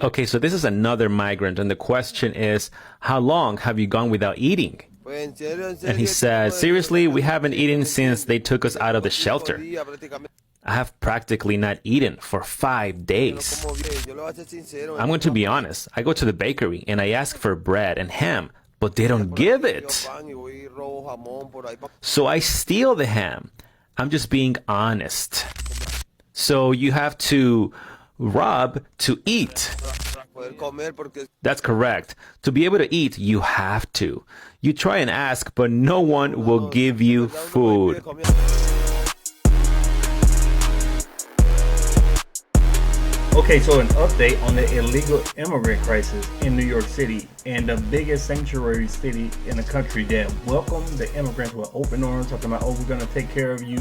Okay, so this is another migrant, and the question is, how long have you gone without eating? And he said, seriously, we haven't eaten since they took us out of the shelter. I have practically not eaten for 5 days. I'm going to be honest. I go to the bakery and I ask for bread and ham, but they don't give it. So I steal the ham. I'm just being honest. So you have to rob to eat. That's correct. To be able to eat, you have to. You try and ask, but no one will give you food. Okay, so an update on the illegal immigrant crisis in New York City, and the biggest sanctuary city in the country that welcomed the immigrants with open arms, talking about, oh, we're going to take care of you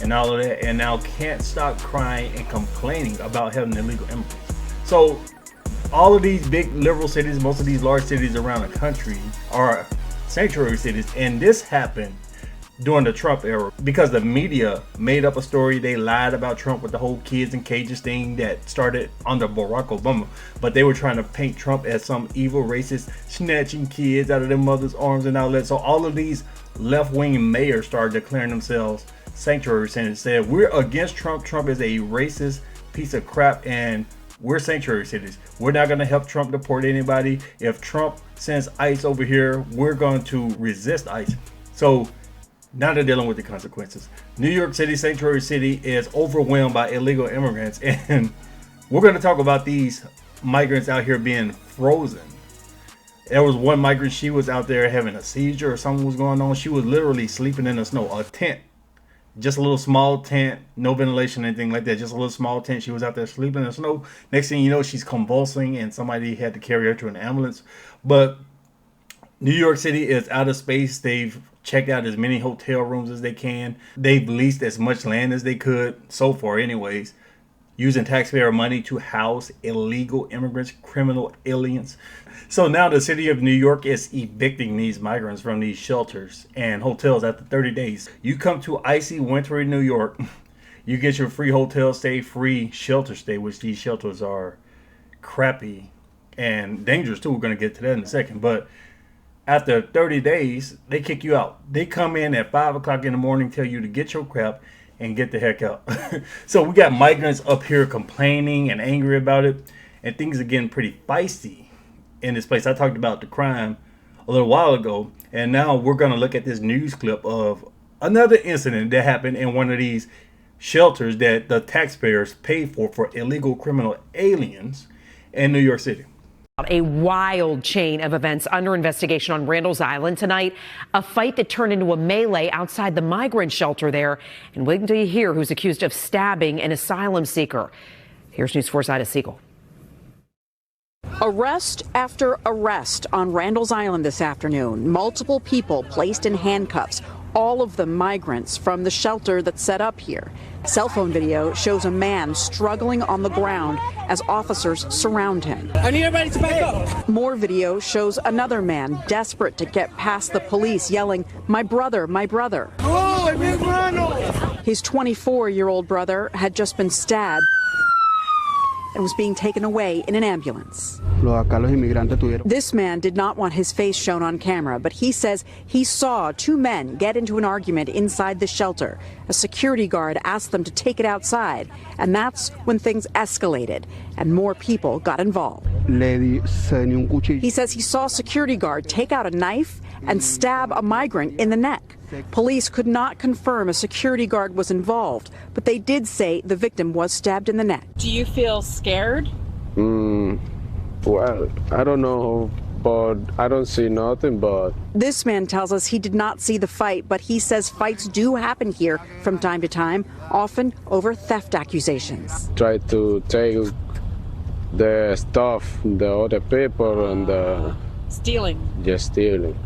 and all of that, and now can't stop crying and complaining about having illegal immigrants. So all of these big liberal cities, most of these large cities around the country are sanctuary cities, and this happened during the Trump era because the media made up a story. They lied about Trump with the whole kids in cages thing that started under Barack Obama, but they were trying to paint Trump as some evil racist snatching kids out of their mother's arms and all that. So all of these left-wing mayors started declaring themselves sanctuary cities, said we're against Trump. Trump is a racist piece of crap and we're sanctuary cities. We're not going to help Trump deport anybody. If Trump sends ICE over here, we're going to resist ICE. So now they're dealing with the consequences. New York City, sanctuary city, is overwhelmed by illegal immigrants, and we're going to talk about these migrants out here being frozen. There was one migrant, she was out there having a seizure or something was going on. She was literally sleeping in the snow, a tent, just a little small tent, no ventilation, anything like that, just a little small tent. She was out there sleeping in the snow. Next thing you know, she's convulsing and somebody had to carry her to an ambulance. But New York City is out of space. They've checked out as many hotel rooms as they can. They've leased as much land as they could, so far anyways, using taxpayer money to house illegal immigrants, criminal aliens. So now the city of New York is evicting these migrants from these shelters and hotels after 30 days. You come to icy, wintry New York, you get your free hotel stay, free shelter stay, which these shelters are crappy and dangerous too. We're going to get to that in a second. But after 30 days, they kick you out. They come in at 5 o'clock in the morning, tell you to get your crap and get the heck out. So we got migrants up here complaining and angry about it, and things are getting pretty feisty in this place. I talked about the crime a little while ago, and now we're going to look at this news clip of another incident that happened in one of these shelters that the taxpayers pay for illegal criminal aliens in New York City. A wild chain of events under investigation on Randall's Island tonight. A fight that turned into a melee outside the migrant shelter there. And wait until you hear who's accused of stabbing an asylum seeker. Here's News 4's Ida Siegel. Arrest after arrest on Randall's Island this afternoon. Multiple people placed in handcuffs, all of them migrants from the shelter that's set up here. Cell phone video shows a man struggling on the ground as officers surround him. I need everybody to back up. More video shows another man desperate to get past the police, yelling, "My brother, my brother." Oh, His 24-year-old brother had just been stabbed and was being taken away in an ambulance. This man did not want his face shown on camera, but he says he saw two men get into an argument inside the shelter. A security guard asked them to take it outside, and that's when things escalated and more people got involved. He says he saw a security guard take out a knife and stab a migrant in the neck. Police could not confirm a security guard was involved, but they did say the victim was stabbed in the neck. Do you feel scared? Well, I don't know, but I don't see nothing, but... This man tells us he did not see the fight, but he says fights do happen here from time to time, often over theft accusations. Try to take the stuff, the other people, and Stealing. just stealing.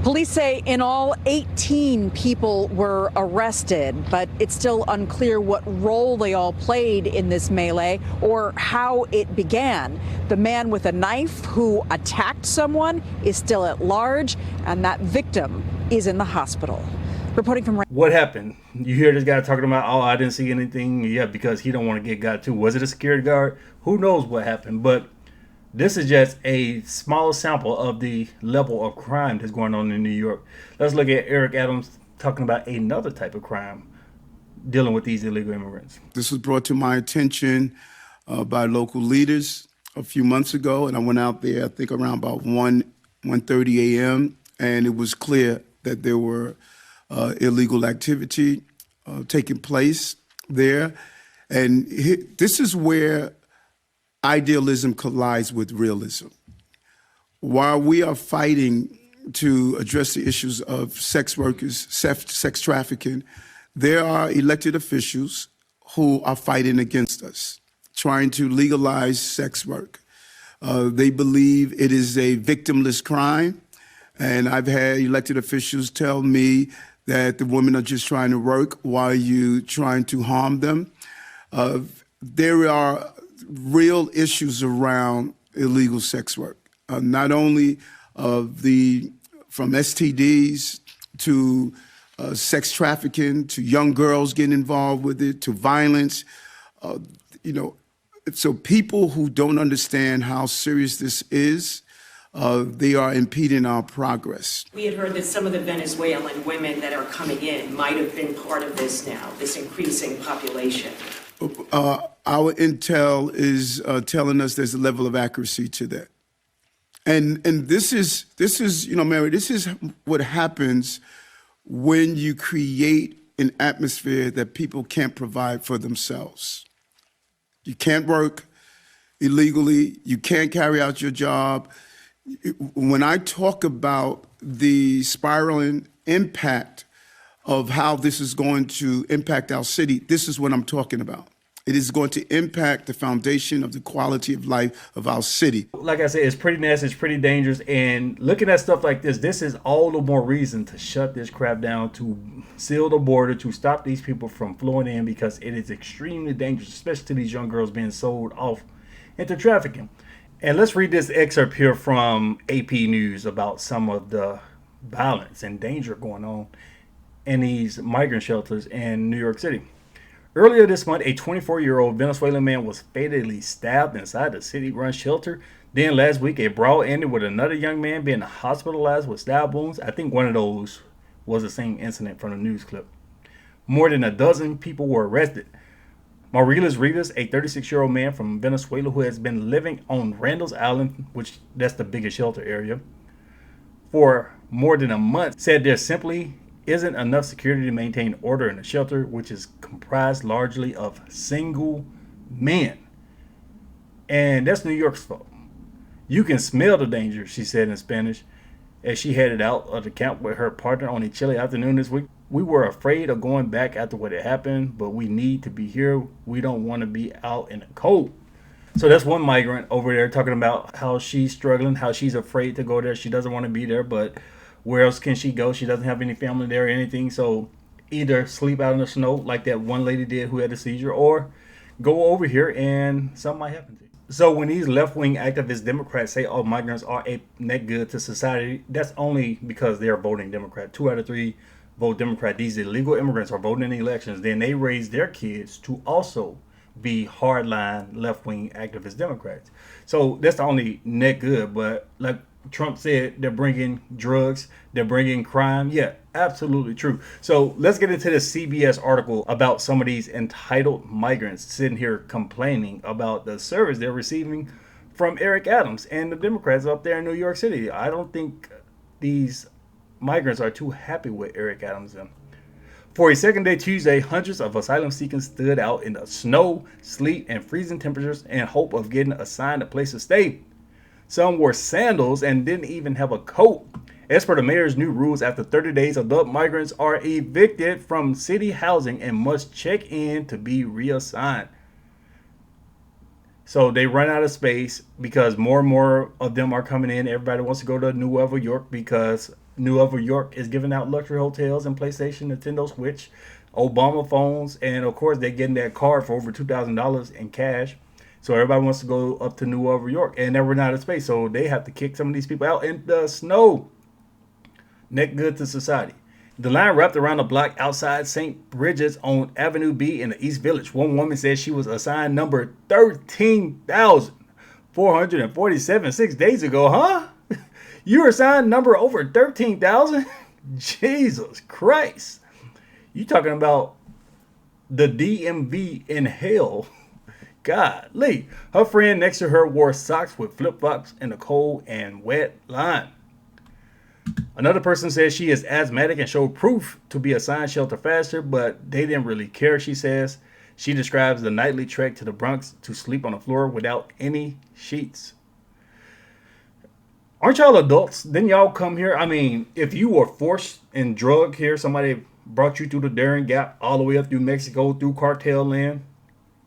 Police say in all 18 people were arrested, but it's still unclear what role they all played in this melee or how it began. The man with a knife who attacked someone is still at large, and that victim is in the hospital. Reporting from... What happened? You hear this guy talking about, oh, I didn't see anything. Yeah, because he don't want to get got too. Was it a security guard? Who knows what happened? But This is just a small sample of the level of crime that's going on in New York. Let's look at Eric Adams talking about another type of crime dealing with these illegal immigrants. This was brought to my attention by local leaders a few months ago, and I went out there, I think around about 1:30 a.m., and it was clear that there were illegal activity taking place there. And this is where idealism collides with realism. While we are fighting to address the issues of sex workers, sex trafficking, there are elected officials who are fighting against us, trying to legalize sex work. They believe it is a victimless crime. And I've had elected officials tell me that the women are just trying to work while you trying to harm them. There are real issues around illegal sex work, not only from STDs to sex trafficking, to young girls getting involved with it, to violence. So people who don't understand how serious this is, they are impeding our progress. We had heard that some of the Venezuelan women that are coming in might have been part of this now, this increasing population. Our intel is telling us there's a level of accuracy to that. And this is, Mary, this is what happens when you create an atmosphere that people can't provide for themselves. You can't work illegally. You can't carry out your job. When I talk about the spiraling impact of how this is going to impact our city, this is what I'm talking about. It is going to impact the foundation of the quality of life of our city. Like I said, it's pretty nasty, it's pretty dangerous. And looking at stuff like this is all the more reason to shut this crap down, to seal the border, to stop these people from flowing in, because it is extremely dangerous, especially to these young girls being sold off into trafficking. And let's read this excerpt here from AP News about some of the violence and danger going on in these migrant shelters in New York City. Earlier this month, a 24-year-old Venezuelan man was fatally stabbed inside the city-run shelter. Then last week, a brawl ended with another young man being hospitalized with stab wounds. I think one of those was the same incident from the news clip. More than a dozen people were arrested. Mariles Rivas, a 36-year-old man from Venezuela who has been living on Randall's Island, which that's the biggest shelter area, for more than a month, said there simply isn't enough security to maintain order in the shelter, which is comprised largely of single men. And that's New York's fault. You can smell the danger, she said in Spanish, as she headed out of the camp with her partner on a chilly afternoon this week. We were afraid of going back after what had happened, but we need to be here. We don't want to be out in the cold. So that's one migrant over there talking about how she's struggling, how she's afraid to go there. She doesn't want to be there, but where else can she go? She doesn't have any family there or anything. So either sleep out in the snow like that one lady did who had a seizure, or go over here and something might happen to you. So when these left-wing activist Democrats say all migrants are a net good to society, that's only because they're voting Democrat. 2 out of 3 vote Democrat. These illegal immigrants are voting in the elections. Then they raise their kids to also be hardline left-wing activist Democrats. So that's the only net good. But like Trump said, they're bringing drugs, they're bringing crime. Yeah, absolutely true. So let's get into this CBS article about some of these entitled migrants sitting here complaining about the service they're receiving from Eric Adams and the Democrats up there in New York City. I don't think these migrants are too happy with Eric Adams. For a second day Tuesday, hundreds of asylum seekers stood out in the snow, sleet, and freezing temperatures in hope of getting assigned a place to stay. Some wore sandals and didn't even have a coat. As per the mayor's new rules, after 30 days, adult migrants are evicted from city housing and must check in to be reassigned. So they run out of space because more and more of them are coming in. Everybody wants to go to Nueva York because Nueva York is giving out luxury hotels and PlayStation, Nintendo Switch, Obama phones, and of course they're getting that card for over $2,000 in cash. So everybody wants to go up to Nueva York, and they're running out of space. So they have to kick some of these people out in the snow. Net good to society. The line wrapped around the block outside St. Bridget's on Avenue B in the East Village. One woman said she was assigned number 13,400 447 6 days ago, huh? You were assigned number over 13,000? Jesus Christ. You talking about the DMV in hell. Golly. Her friend next to her wore socks with flip-flops in the cold and wet line. Another person says she is asthmatic and showed proof to be assigned shelter faster, but they didn't really care, she says. She describes the nightly trek to the Bronx to sleep on the floor without any sheets. Aren't y'all adults? Didn't y'all come here? I mean, if you were forced and drugged here, somebody brought you through the Darien Gap all the way up through Mexico, through cartel land,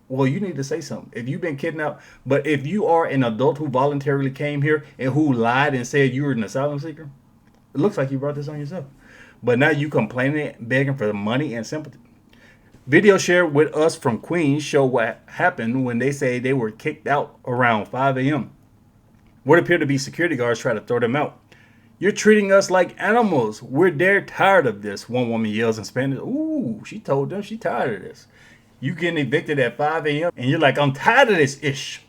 well, you need to say something. If you've been kidnapped, but if you are an adult who voluntarily came here and who lied and said you were an asylum seeker, it looks like you brought this on yourself. But now you complaining, begging for money and sympathy. Video shared with us from Queens show what happened when they say they were kicked out around 5 a.m. What appeared to be security guards tried to throw them out. You're treating us like animals. We're dead tired of this, one woman yells in Spanish. Ooh, she told them she tired of this. You getting evicted at 5 a.m. and you're like, I'm tired of this ish.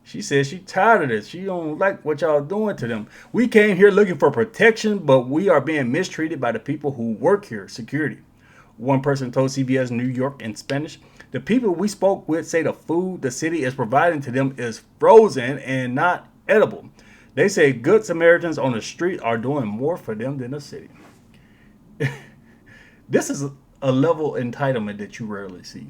She says she tired of this. She don't like what y'all doing to them. We came here looking for protection, but we are being mistreated by the people who work here, security. One person told CBS New York in Spanish, the people we spoke with say the food the city is providing to them is frozen and not edible. They say good Samaritans on the street are doing more for them than the city. This is a level of entitlement that you rarely see.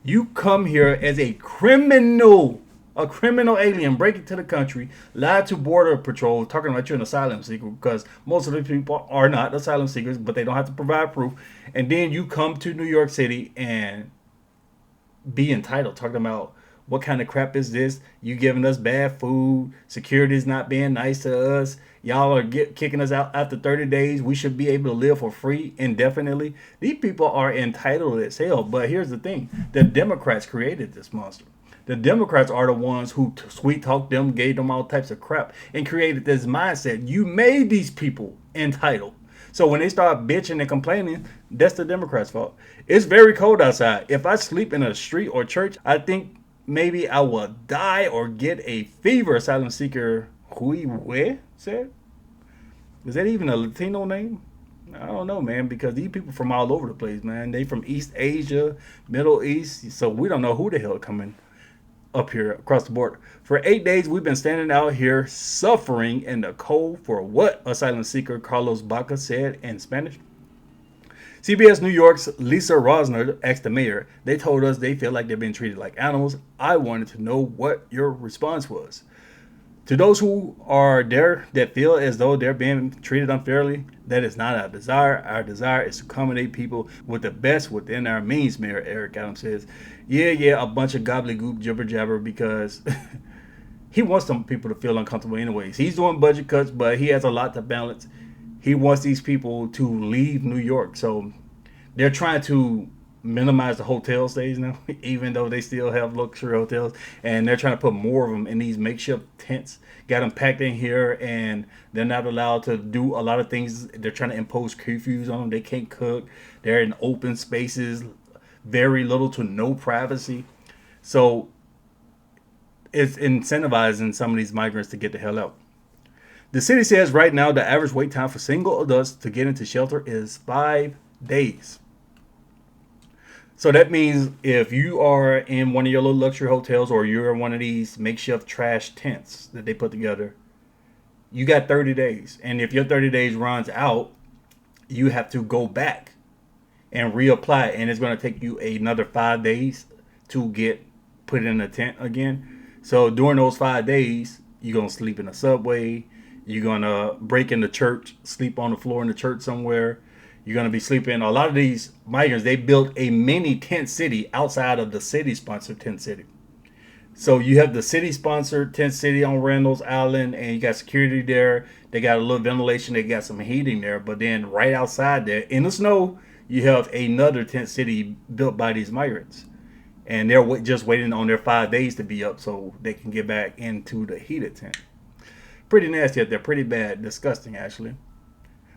You come here as a criminal alien, break into the country, lie to Border Patrol, talking about you're an asylum seeker, because most of the people are not asylum seekers, but they don't have to provide proof. And then you come to New York City and be entitled, talking about what kind of crap is this? You giving us bad food, security is not being nice to us, y'all are kicking us out after 30 days, we should be able to live for free indefinitely. These people are entitled as hell. But here's the thing, the Democrats created this monster. The Democrats are the ones who sweet talked them, gave them all types of crap, and created this mindset. You made these people entitled. So when they start bitching and complaining, that's the Democrats' fault. It's very cold outside. If I sleep in a street or church, I think maybe I will die or get a fever, asylum seeker Huiwe said. Is that even a Latino name? I don't know, man, because these people from all over the place, man. They from East Asia, Middle East, so we don't know who the hell coming up here across the border. For 8 days, we've been standing out here suffering in the cold for what? Asylum seeker Carlos Baca said in Spanish. CBS New York's Lisa Rosner asked the mayor. They told us they feel like they're being treated like animals. I wanted to know what your response was. To those who are there that feel as though they're being treated unfairly, that is not our desire. Our desire is to accommodate people with the best within our means, Mayor Eric Adams says. Yeah, a bunch of gobbledygook jibber jabber, because he wants some people to feel uncomfortable anyways. He's doing budget cuts, but he has a lot to balance. He wants these people to leave New York. So they're trying to minimize the hotel stays now, even though they still have luxury hotels, and they're trying to put more of them in these makeshift tents, got them packed in here, and they're not allowed to do a lot of things. They're trying to impose curfews on them. They can't cook. They're in open spaces, very little to no privacy. So it's incentivizing some of these migrants to get the hell out. The city says right now the average wait time for single adults to get into shelter is 5 days. So that means if you are in one of your little luxury hotels, or you're in one of these makeshift trash tents that they put together, you got 30 days. And if your 30 days runs out, you have to go back and reapply. And it's going to take you another 5 days to get put in a tent again. So during those 5 days, you're going to sleep in a subway. You're going to break into church, sleep on the floor in the church somewhere. You're going to be sleeping. A lot of these migrants, they built a mini tent city outside of the city-sponsored tent city. So you have the city-sponsored tent city on Randall's Island, and you got security there. They got a little ventilation. They got some heating there. But then right outside there, in the snow, you have another tent city built by these migrants. And they're just waiting on their 5 days to be up so they can get back into the heated tent. Pretty nasty out there. Pretty bad. Disgusting, actually.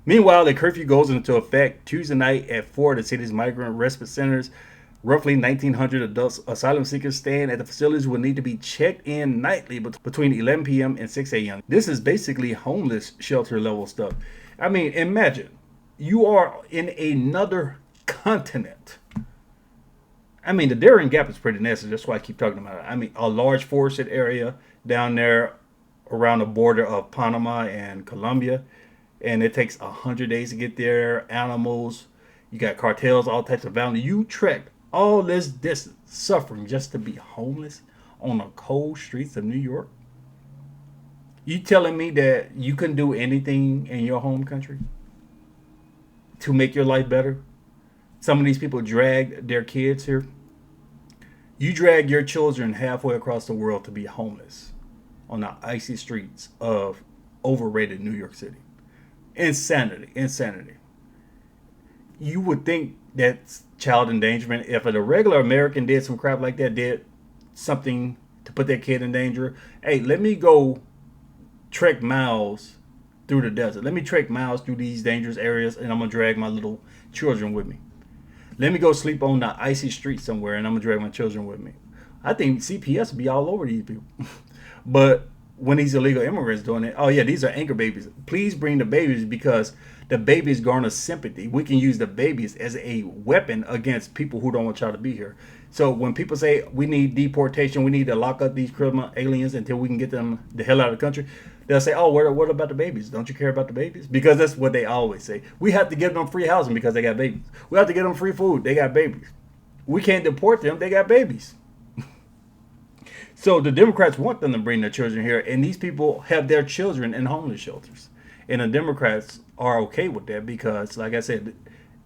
Meanwhile, the curfew goes into effect Tuesday night at 4 of the city's migrant respite centers, Roughly 1,900 adults asylum seekers staying at the facilities will need to be checked in nightly between 11 p.m. and 6 a.m. This is basically homeless shelter level stuff. I mean, imagine you are in another continent. I mean, the Darien Gap is pretty nasty. That's why I keep talking about it. I mean, a large forested area down there around the border of Panama and Colombia. And it takes 100 days to get there. Animals, you got cartels, all types of violence. You trekked all this distance, suffering just to be homeless on the cold streets of New York. You telling me that you can do anything in your home country to make your life better? Some of these people dragged their kids here. You drag your children halfway across the world to be homeless on the icy streets of overrated New York City. Insanity, insanity. You would think that's child endangerment. If a regular American did some crap like that, did something to put their kid in danger, hey, let me go trek miles through the desert. Let me trek miles through these dangerous areas, and I'm going to drag my little children with me. Let me go sleep on the icy street somewhere, and I'm going to drag my children with me. I think CPS would be all over these people. But when these illegal immigrants doing it, oh yeah, these are anchor babies. Please bring the babies, because the babies garner sympathy. We can use the babies as a weapon against people who don't want y'all to be here. So when people say we need deportation, we need to lock up these criminal aliens until we can get them the hell out of the country, they'll say, oh, what about the babies? Don't you care about the babies? Because that's what they always say. We have to give them free housing because they got babies. We have to give them free food. They got babies. We can't deport them. They got babies. So the Democrats want them to bring their children here, and these people have their children in homeless shelters. And the Democrats are okay with that because, like I said,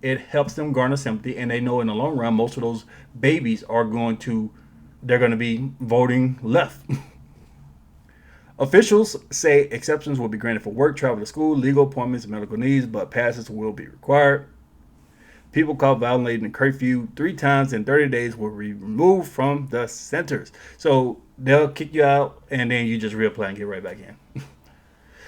it helps them garner sympathy, and they know in the long run most of those babies are they're going to be voting left. Officials say exceptions will be granted for work, travel to school, legal appointments, and medical needs, but passes will be required. People caught violating the curfew 3 times in 30 days will be removed from the centers. So they'll kick you out, and then you just reapply and get right back in.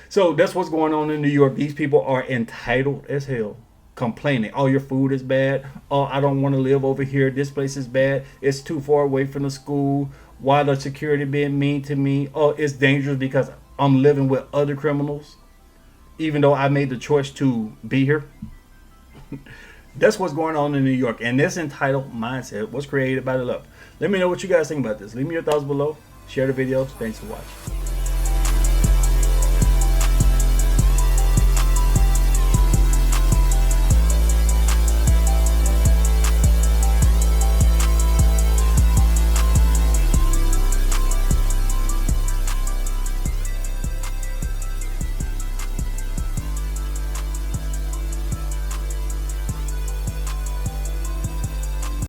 So that's what's going on in New York. These people are entitled as hell, complaining. Oh, your food is bad. Oh, I don't want to live over here. This place is bad. It's too far away from the school. Why the security being mean to me? Oh, it's dangerous because I'm living with other criminals, even though I made the choice to be here. That's what's going on in New York. And this entitled mindset was created by the left. Let me know what you guys think about this. Leave me your thoughts below. Share the video. Thanks for watching.